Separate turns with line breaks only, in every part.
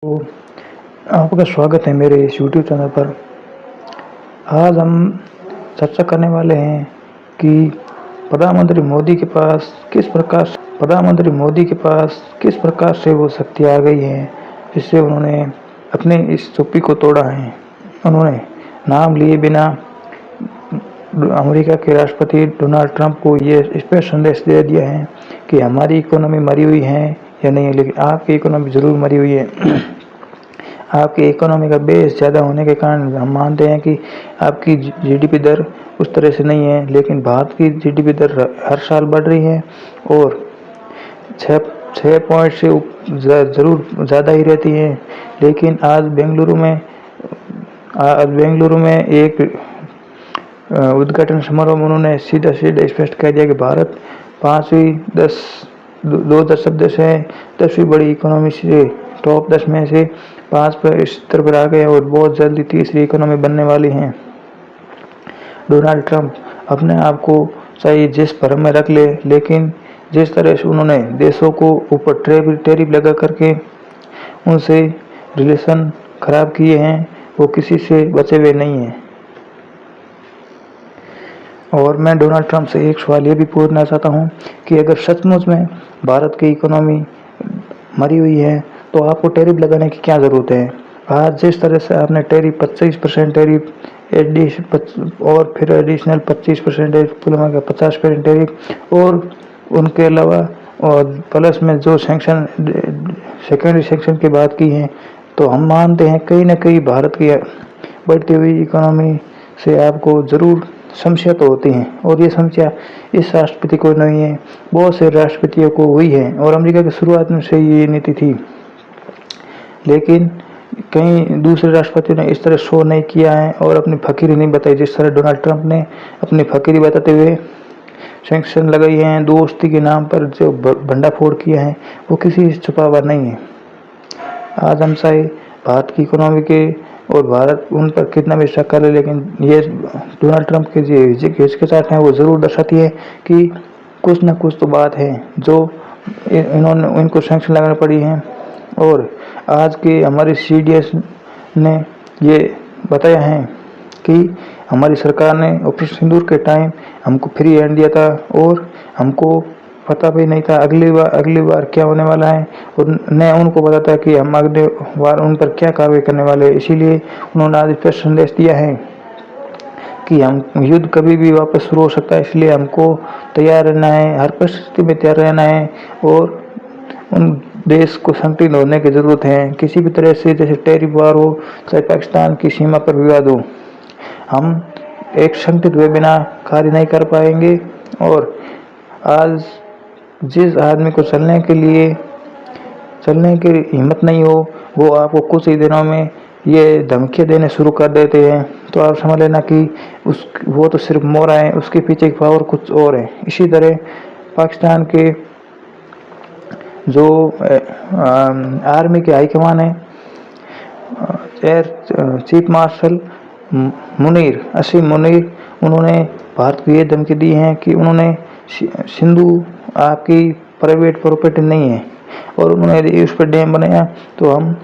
तो आपका स्वागत है मेरे इस यूट्यूब चैनल पर। आज हम चर्चा करने वाले हैं कि प्रधानमंत्री मोदी के पास किस प्रकार से वो शक्ति आ गई है, जिससे उन्होंने अपने इस चुप्पी को तोड़ा है। उन्होंने नाम लिए बिना अमेरिका के राष्ट्रपति डोनाल्ड ट्रंप को ये स्पष्ट संदेश दे दिया है कि हमारी इकोनॉमी मरी हुई है या नहीं, लेकिन आपकी इकोनॉमी ज़रूर मरी हुई है। आपकी इकोनॉमी का बेस ज़्यादा होने के कारण हम मानते हैं कि आपकी जीडीपी दर उस तरह से नहीं है, लेकिन भारत की जीडीपी दर हर साल बढ़ रही है और 6 पॉइंट से ज़रूर ज़्यादा ही रहती है। लेकिन आज बेंगलुरु में एक उद्घाटन समारोह में उन्होंने सीधा स्पष्ट कह दिया कि भारत 2010 है 10वीं बड़ी इकोनॉमी से टॉप 10 में से 5 पर स्तर पर आ गए और बहुत जल्दी तीसरी इकोनॉमी बनने वाली हैं। डोनाल्ड ट्रंप अपने आप को चाहे जिस भरम में रख ले, लेकिन जिस तरह से उन्होंने देशों को ऊपर टैरिफ लगा करके उनसे रिलेशन खराब किए हैं, वो किसी से बचे हुए नहीं हैं। और मैं डोनाल्ड ट्रंप से एक सवाल ये भी पूछना चाहता हूँ कि अगर सचमुच में भारत की इकोनॉमी मरी हुई है तो आपको टैरिफ लगाने की क्या ज़रूरत है। आज जिस तरह से आपने टैरिफ 25% टैरिफ और फिर एडिशनल 25% टैरिफ, कुल मिलाकर 50% टैरिफ और उनके अलावा और प्लस में जो सेकेंडरी सेक्शन की बात की है, तो हम मानते हैं कहीं ना कहीं भारत की बढ़ती हुई इकोनॉमी से आपको ज़रूर समस्या तो होती है। और ये समस्या इस राष्ट्रपति को नहीं है, बहुत से राष्ट्रपतियों को हुई है और अमेरिका की शुरुआत में से ये नीति थी। लेकिन कई दूसरे राष्ट्रपतियों ने इस तरह शो नहीं किया है और अपनी फकीरी नहीं बताई, जिस तरह डोनाल्ड ट्रंप ने अपनी फकीरी बताते हुए सैंक्शन लगाई हैं। दोस्ती के नाम पर जो भंडाफोड़ किया है वो किसी छुपा हुआ नहीं है। आज हम चाहे भारत की इकोनॉमी के और भारत उन पर कितना भी शक करे, लेकिन ये डोनाल्ड ट्रंप के जो हिचकिचाहट हैं वो ज़रूर दर्शाती है कि कुछ ना कुछ तो बात है जो इनको सैंक्शन लगानी पड़ी है। और आज के हमारे सीडीएस ने ये बताया है कि हमारी सरकार ने ऑपरेशन सिंदूर के टाइम हमको फ्री हैंड दिया था और हमको पता भी नहीं था अगली बार क्या होने वाला है, और न उनको पता था कि हम अगले बार उन पर क्या कार्रवाई करने वाले हैं। इसीलिए उन्होंने आज स्पष्ट संदेश दिया है कि हम युद्ध कभी भी वापस शुरू हो सकता है, इसलिए हमको तैयार रहना है, हर परिस्थिति में तैयार रहना है और उन देश को संगठित होने की ज़रूरत है। किसी भी तरह से जैसे टैरिफ वार हो, चाहे पाकिस्तान की सीमा पर विवाद हो, हम एक संगठित हुए बिना कार्य नहीं कर पाएंगे। और आज जिस आदमी को चलने की हिम्मत नहीं हो, वो आपको कुछ ही दिनों में ये धमकियाँ देने शुरू कर देते हैं, तो आप समझ लेना कि वो तो सिर्फ मोरा है, उसके पीछे की पावर कुछ और है। इसी तरह पाकिस्तान के जो आर्मी के हाईकमान है, एयर चीफ मार्शल असीम मुनीर, उन्होंने भारत को ये धमकी दी है कि उन्होंने सिंधु आपकी प्राइवेट प्रॉपर्टी नहीं है और उन्होंने यदि उस पर डैम बनाया तो हम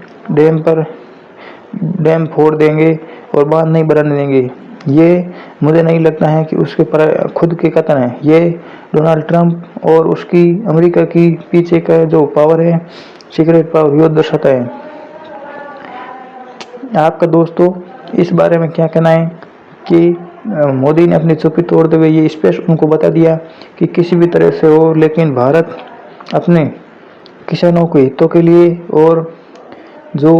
डैम फोड़ देंगे और बांध नहीं बनाने देंगे। ये मुझे नहीं लगता है कि उसके खुद के कथन है, ये डोनाल्ड ट्रंप और उसकी अमेरिका की पीछे का जो पावर है, सीक्रेट पावर, यो दर्शाता है। आपका दोस्तों इस बारे में क्या कहना है कि मोदी ने अपनी चुप्पी तोड़ते हुए ये स्पष्ट उनको बता दिया कि किसी भी तरह से हो, लेकिन भारत अपने किसानों के हितों के लिए और जो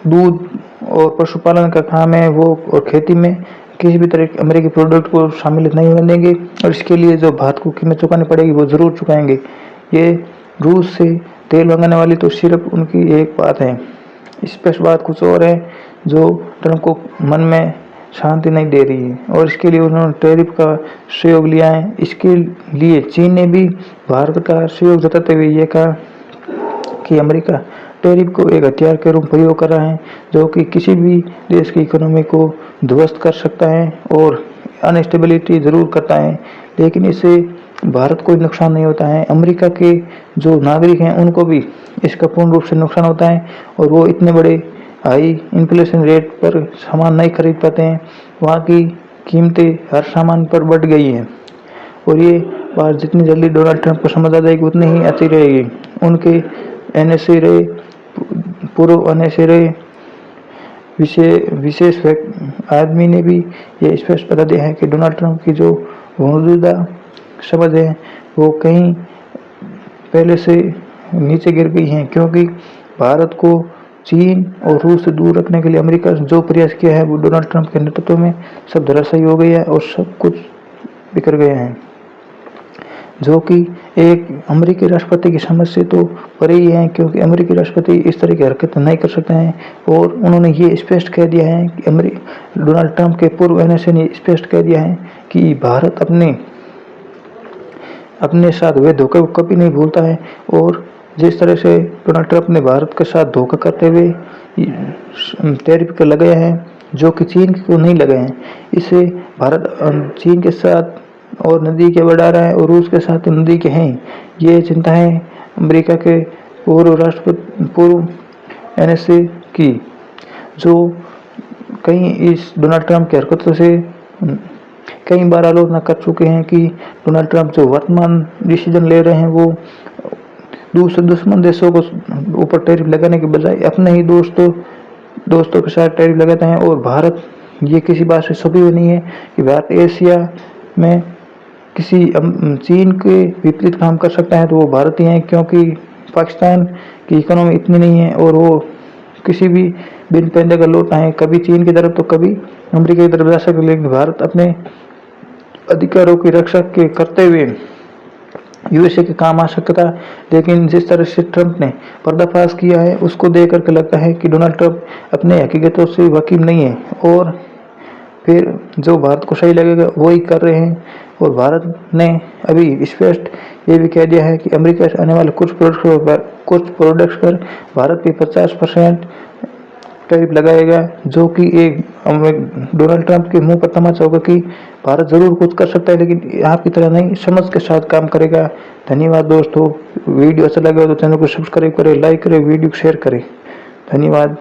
दूध और पशुपालन का काम है वो और खेती में किसी भी तरह के अमेरिकी प्रोडक्ट को शामिल नहीं होने देंगे, और इसके लिए जो भारत को कीमत चुकानी पड़ेगी वो ज़रूर चुकाएंगे। ये रूस से तेल मंगाने वाली तो सिर्फ उनकी एक बात है, स्पष्ट बात कुछ और है जो ट्रंप को मन में शांति नहीं दे रही है, और इसके लिए उन्होंने टैरिफ का सहयोग लिया है। इसके लिए चीन ने भी भारत का सहयोग जताते हुए ये कहा कि अमेरिका टैरिफ को एक हथियार के रूप प्रयोग कर रहा है जो कि किसी भी देश की इकोनॉमी को ध्वस्त कर सकता है और अनस्टेबिलिटी ज़रूर करता है, लेकिन इससे भारत को नुकसान नहीं होता है, अमेरिका के जो नागरिक हैं उनको भी इसका पूर्ण रूप से नुकसान होता है और वो इतने बड़े हाई इन्फ्लेशन रेट पर सामान नहीं खरीद पाते हैं। वहाँ की कीमतें हर सामान पर बढ़ गई हैं और ये बात जितनी जल्दी डोनाल्ड ट्रंप को समझ आ जाएगी उतनी ही अच्छी रहेगी। उनके एनएसए रहे पूर्व एनएसए रहे विशेष आदमी ने भी ये स्पष्ट बता दिया है कि डोनाल्ड ट्रंप की जो मौजूदा समझ है वो कहीं पहले से नीचे गिर गई हैं, क्योंकि भारत को चीन और रूस से दूर रखने के लिए अमेरिका ने जो प्रयास किया है वो डोनाल्ड ट्रंप के नेतृत्व में सब धराशायी हो गया है और सब कुछ बिखर गया है, जो कि एक अमेरिकी राष्ट्रपति की समझ से तो परे ही है, क्योंकि अमेरिकी राष्ट्रपति इस तरह की हरकत नहीं कर सकते हैं। और उन्होंने ये स्पष्ट कह दिया है कि डोनाल्ड ट्रंप के पूर्व एनएसए ने स्पष्ट कह दिया है कि भारत अपने साथ हुए धोखे को कभी नहीं भूलता है। और जिस तरह से डोनाल्ड ट्रंप ने भारत के साथ धोखा करते हुए टैरिफ लगाया है जो कि चीन को नहीं लगाए हैं, इससे भारत चीन के साथ और नदी के बढ़ा रहा है और रूस के साथ नदी के हैं। ये चिंता है अमेरिका के पूर्व एनएसए की, जो कई इस डोनाल्ड ट्रंप की हरकतों से कई बार आलोचना कर चुके हैं कि डोनाल्ड ट्रंप जो वर्तमान डिसीजन ले रहे हैं वो दूसरे दुश्मन देशों को ऊपर टैरिफ लगाने के बजाय अपने ही दोस्तों के साथ टैरिफ लगाते हैं। और भारत ये किसी बात से छुपी हुई नहीं है कि भारत एशिया में किसी चीन के विपरीत काम कर सकता है तो वो भारत ही है, क्योंकि पाकिस्तान की इकोनॉमी इतनी नहीं है और वो किसी भी बिन पैंदे का लौटा है, कभी चीन की तरफ तो कभी अमेरिका की तरफ जा सकते, लेकिन भारत अपने अधिकारों की रक्षा के करते हुए यूएसए के काम आ सकता था। लेकिन जिस तरह से ट्रंप ने पर्दाफाश किया है उसको देख करके लगता है कि डोनाल्ड ट्रंप अपने हकीकतों से वाकिफ नहीं है और फिर जो भारत को सही लगेगा वही कर रहे हैं। और भारत ने अभी स्पष्ट ये भी कह दिया है कि अमेरिका से आने वाले कुछ प्रोडक्ट्स पर भारत भी 50% टैरिफ लगाएगा, जो कि एक डोनाल्ड ट्रंप के मुंह पर तमाचा होगा कि भारत जरूर कुछ कर सकता है लेकिन आपकी तरह नहीं, समझ के साथ काम करेगा। धन्यवाद दोस्तों, वीडियो अच्छा लगे तो चैनल को सब्सक्राइब करें, लाइक करें, वीडियो को शेयर करें। धन्यवाद।